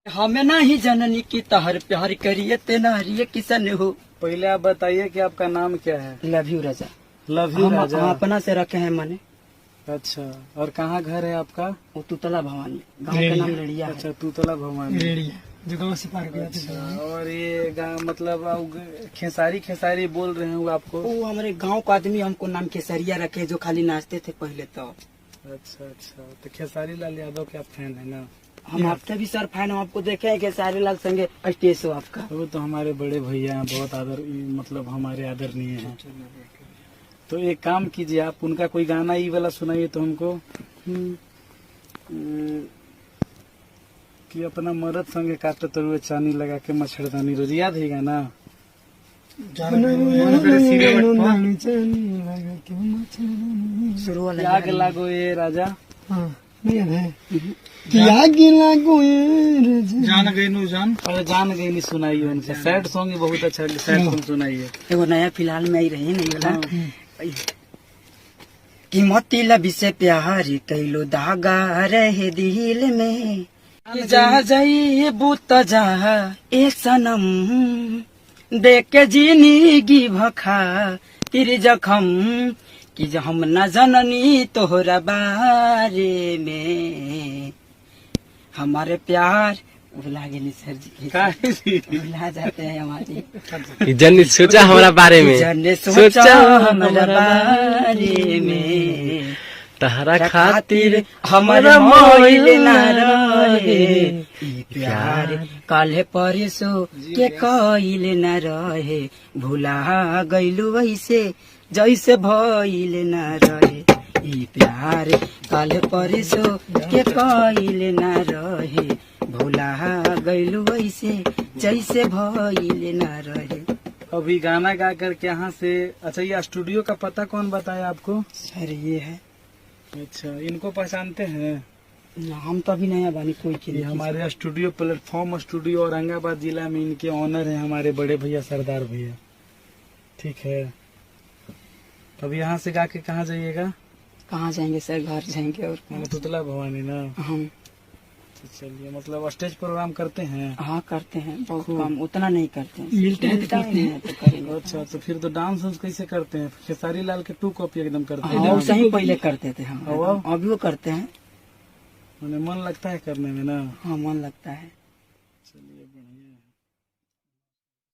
हमें नहीं जननी की तहर प्यार करिए ते नारिये किसन हो। पहले आप बताइए कि आपका नाम क्या है। Love you Raja. Love you हम राजा। अपना से रखे हैं मने। अच्छा, और कहाँ घर है आपका। वो तुतला भवानी गाँव का नाम लड़िया है। अच्छा, तूतला भवानी। अच्छा, और ये गाँव मतलब खेसारी खेसारी बोल रहे हैं आपको। वो हमारे गांव का आदमी हमको नाम केसरिया रखे जो खाली नाचते थे पहले तो। अच्छा अच्छा, तो खेसारी लाल यादव के आप फैन है ना। हम आपके भी सर फैन हम आपको देखे हैं केसरी लाल संगे स्टेज हो आपका। वो तो हमारे बड़े भैया हैं, बहुत आदर मतलब हमारे आदरणीय हैं। तो एक काम कीजिए, आप उनका कोई गाना ये वाला सुनाइए तो हमको। कि अपना मर्द संगे काटत हुए चानी लगा के मच्छरदानी, रोज याद है गाना। शुरू वाला त्याग लागो ये राजा। जान गई नु जान। अरे जान गई नहीं सुनाइए उनसे। सैड सॉन्ग ही बहुत अच्छा, सैड सॉन्ग सुनाइए। एगो नया फिलहाल में आई रही नहीं वाला कि मोती लबी से प्यार कैलो धागा रहे दिल में जा जाई बूत जा ए सनम देख के जिंदगी भखा तेरे जखम कि हम न जननी तोहरा बारे में हमारे प्यार भुला गए सर जी। भुला जाते हैं हमारी जन सोचा हमारा बारे में, जन सोचा हमारा बारे में तहरा खातिर हमारा मोइल ना रहे ई प्यार काल्हे परसो के कइल न रहे भुला गइलू वैसे जैसे भइल न रहे ई प्यार काल्हे परसो के कइल न रहे भुला गइलू वैसे जैसे भइल न रहे। अभी गाना गा करके यहाँ से। अच्छा, ये स्टूडियो का पता कौन बताया आपको। सर ये है। अच्छा, इनको पहचानते हैं। हम तो अभी नया बानी कोई के ये लिए हमारे स्टूडियो प्लेटफॉर्म स्टूडियो औरंगाबाद जिला में इनके ऑनर हैं हमारे बड़े भैया सरदार भैया। ठीक है, अब यहाँ से गा के कहाँ जाइएगा। कहाँ जाएंगे सर, घर जाएंगे और तुतला भवानी ना। हम तो चलिए, मतलब स्टेज प्रोग्राम करते हैं। हाँ करते हैं, बहुत कम, उतना नहीं करते हैं। मिलते हैं मिलता ही नहीं है तो करेंगे। अच्छा, तो फिर तो डांस उस कैसे करते हैं। खेसारी लाल के 2 कॉपी एकदम करते हाँ, हैं। वैसे ही पहले करते थे हम, और अभी वो करते हैं। उन्हें मन लगता है करने में ना। हाँ मन लगता है।